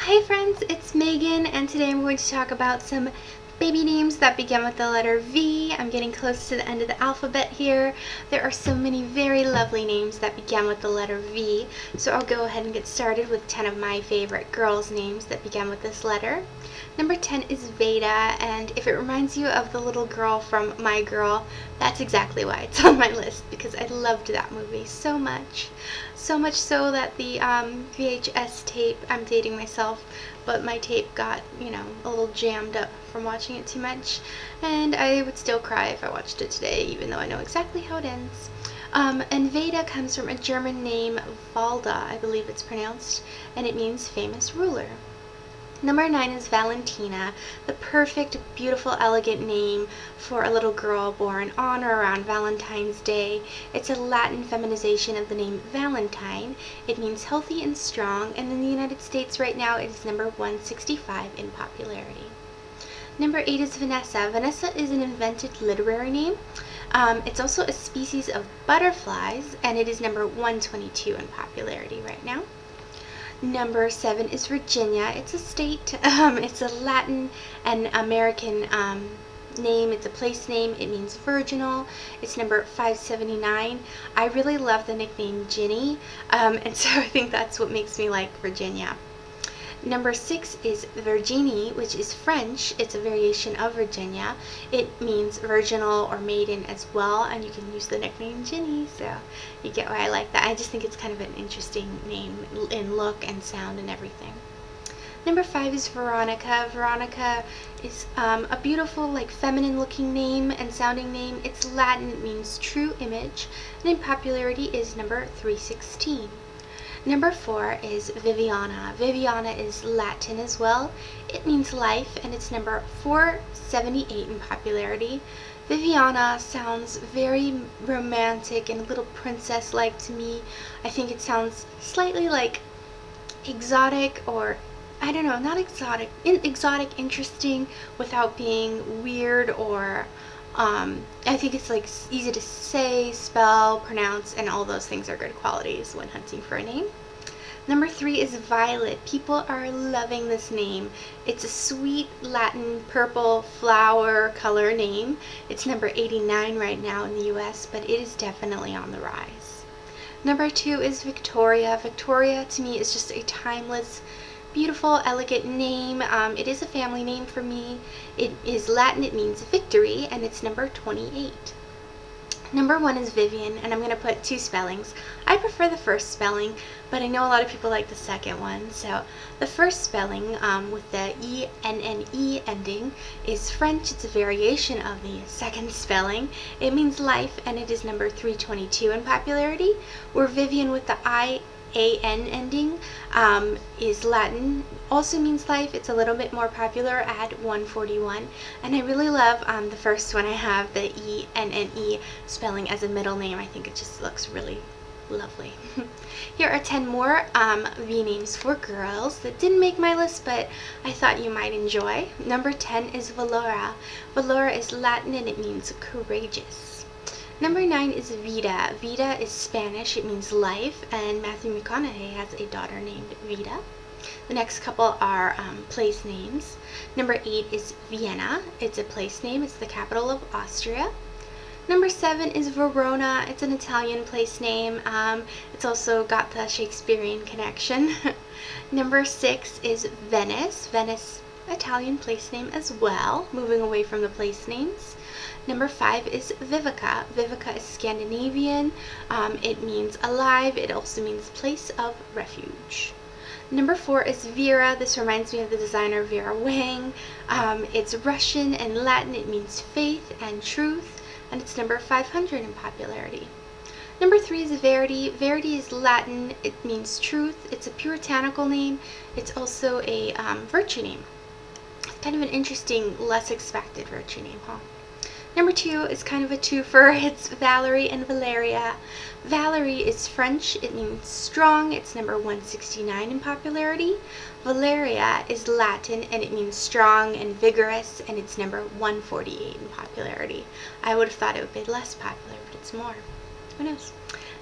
Hi friends, it's Megan, and today I'm going to talk about some baby names that begin with the letter V. I'm getting close to the end of the alphabet here. There are so many very lovely names that begin with the letter V, so I'll go ahead and get started with 10 of my favorite girls' names that begin with this letter. Number 10 is Vada, and if it reminds you of the little girl from My Girl, that's exactly why it's on my list, because I loved that movie so much. So much so that the VHS tape, I'm dating myself, but my tape got, a little jammed up from watching it too much, and I would still cry if I watched it today, even though I know exactly how it ends. And Veda comes from a German name, Valda, I believe it's pronounced, and it means famous ruler. Number 9 is Valentina, the perfect, beautiful, elegant name for a little girl born on or around Valentine's Day. It's a Latin feminization of the name Valentine. It means healthy and strong, and in the United States right now it is number 165 in popularity. Number 8 is Vanessa. Vanessa is an invented literary name. It's also a species of butterflies, and it is number 122 in popularity right now. Number 7 is Virginia. It's a state. It's a Latin and American name. It's a place name. It means virginal. It's number 579. I really love the nickname Ginny, and so I think that's what makes me like Virginia. Number 6 is Virginie, which is French. It's a variation of Virginia. It means virginal or maiden as well, and you can use the nickname Ginny, so you get why I like that. I just think it's kind of an interesting name in look and sound and everything. Number 5 is Veronica. Veronica is a beautiful, feminine looking name and sounding name. It's Latin, it means true image, and in popularity is number 316. Number 4 is Viviana. Viviana is Latin as well. It means life, and it's number 478 in popularity. Viviana sounds very romantic and a little princess-like to me. I think it sounds slightly like exotic, or I don't know, not exotic, interesting without being weird, or I think it's easy to say, spell, pronounce, and all those things are good qualities when hunting for a name. Number 3 is Violet. People are loving this name. It's a sweet Latin purple flower color name. It's number 89 right now in the US, but it is definitely on the rise. Number 2 is Victoria. Victoria to me is just a timeless, beautiful, elegant name. It is a family name for me. It is Latin, it means victory, and it's number 28. Number 1 is Vivian, and I'm going to put 2 spellings. I prefer the first spelling, but I know a lot of people like the second one. So the first spelling with the E-N-N-E ending is French. It's a variation of the second spelling. It means life, and it is number 322 in popularity, where Vivian with the I-A-N ending is Latin, also means life. It's a little bit more popular at 141, and I really love the first one. I have the E-N-N-E spelling as a middle name. I think it just looks really lovely. Here are 10 more V names for girls that didn't make my list, but I thought you might enjoy. Number 10 is Valora. Valora is Latin, and it means courageous. Number 9 is Vida. Vida is Spanish, it means life, and Matthew McConaughey has a daughter named Vida. The next couple are place names. Number 8 is Vienna. It's a place name, it's the capital of Austria. Number 7 is Verona. It's an Italian place name. It's also got the Shakespearean connection. Number 6 is Venice. Venice, Italian place name as well, moving away from the place names. Number 5 is Vivica. Vivica is Scandinavian. It means alive. It also means place of refuge. Number 4 is Vera. This reminds me of the designer Vera Wang. It's Russian and Latin. It means faith and truth, and it's number 500 in popularity. Number 3 is Verity. Verity is Latin. It means truth. It's a puritanical name. It's also a virtue name. It's kind of an interesting, less expected virtue name, huh? Number 2 is kind of a twofer. It's Valerie and Valeria. Valerie is French. It means strong. It's number 169 in popularity. Valeria is Latin, and it means strong and vigorous, and it's number 148 in popularity. I would have thought it would be less popular, but it's more. Who knows?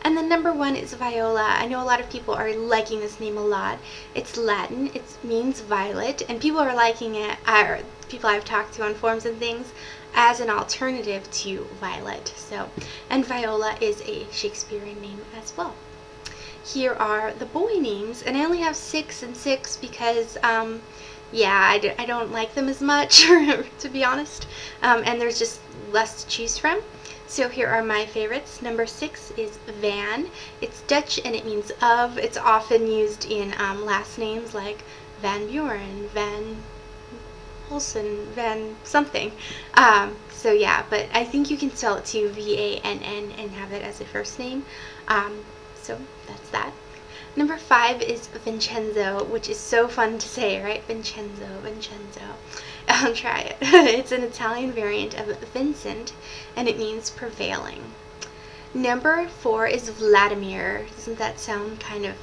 And then number 1 is Viola. I know a lot of people are liking this name a lot. It's Latin, it means violet, and people are liking it, or people I've talked to on forums and things, as an alternative to Violet. So, and Viola is a Shakespearean name as well. Here are the boy names, and I only have 6 and 6 because, yeah, I don't like them as much, to be honest, and there's just less to choose from. So here are my favorites. Number 6 is Van. It's Dutch and it means of. It's often used in last names like Van Buren, Van Olsen, Van something. So yeah, but I think you can spell it too, V-A-N-N, and have it as a first name. So that's that. Number 5 is Vincenzo, which is so fun to say, right? Vincenzo, Vincenzo. I'll try it. It's an Italian variant of Vincent, and it means prevailing. Number 4 is Vladimir. Doesn't that sound kind of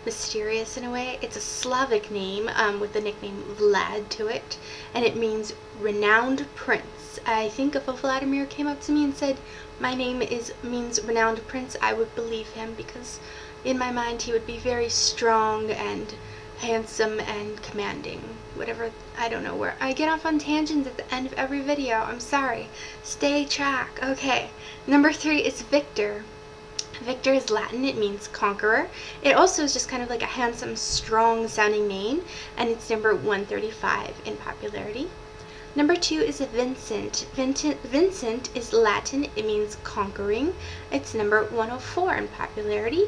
mysterious in a way? It's a Slavic name with the nickname Vlad to it, and it means renowned prince. I think if a Vladimir came up to me and said, my name means renowned prince, I would believe him, because in my mind he would be very strong and handsome and commanding. Whatever, I don't know where I get off on tangents at the end of every video. I'm sorry. Stay track. Okay. Number 3 is Victor. Victor is Latin. It means conqueror. It also is just kind of like a handsome, strong sounding name, and it's number 135 in popularity. Number 2 is Vincent. Vincent is Latin. It means conquering. It's number 104 in popularity.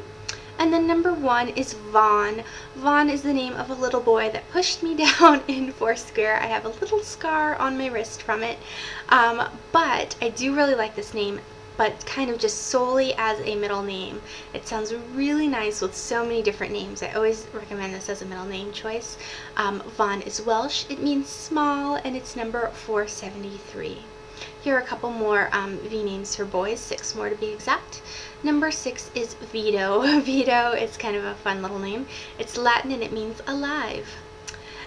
And then number 1 is Vaughn. Vaughn is the name of a little boy that pushed me down in Foursquare. I have a little scar on my wrist from it. But I do really like this name, but kind of just solely as a middle name. It sounds really nice with so many different names. I always recommend this as a middle name choice. Vaughn is Welsh. It means small, and it's number 473. Here are a couple more V names for boys, 6 more to be exact. Number 6 is Vito. Vito is kind of a fun little name. It's Latin and it means alive.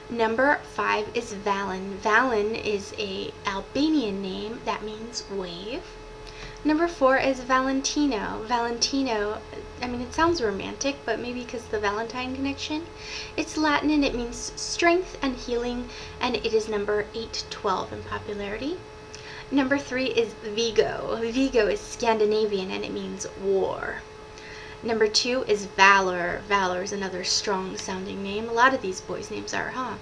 Number 5 is Valon. Valon is a Albanian name that means wave. Number 4 is Valentino. Valentino, I mean, it sounds romantic, but maybe because the Valentine connection. It's Latin and it means strength and healing, and it is number 812 in popularity. Number 3 is Viggo. Viggo is Scandinavian and it means war. Number 2 is Valor. Valor is another strong sounding name. A lot of these boys' names are, huh?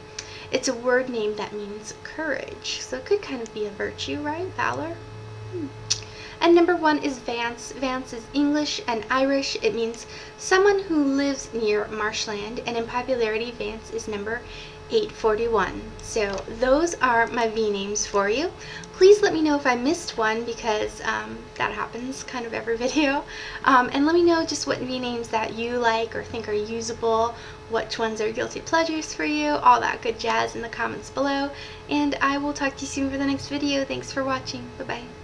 It's a word name that means courage. So it could kind of be a virtue, right? Valor. And number 1 is Vance. Vance is English and Irish. It means someone who lives near marshland, and in popularity, Vance is number 841. So those are my V names for you. Please let me know if I missed one, because that happens kind of every video. And let me know just what V names that you like or think are usable, which ones are guilty pleasures for you, all that good jazz in the comments below. And I will talk to you soon for the next video. Thanks for watching. Bye-bye.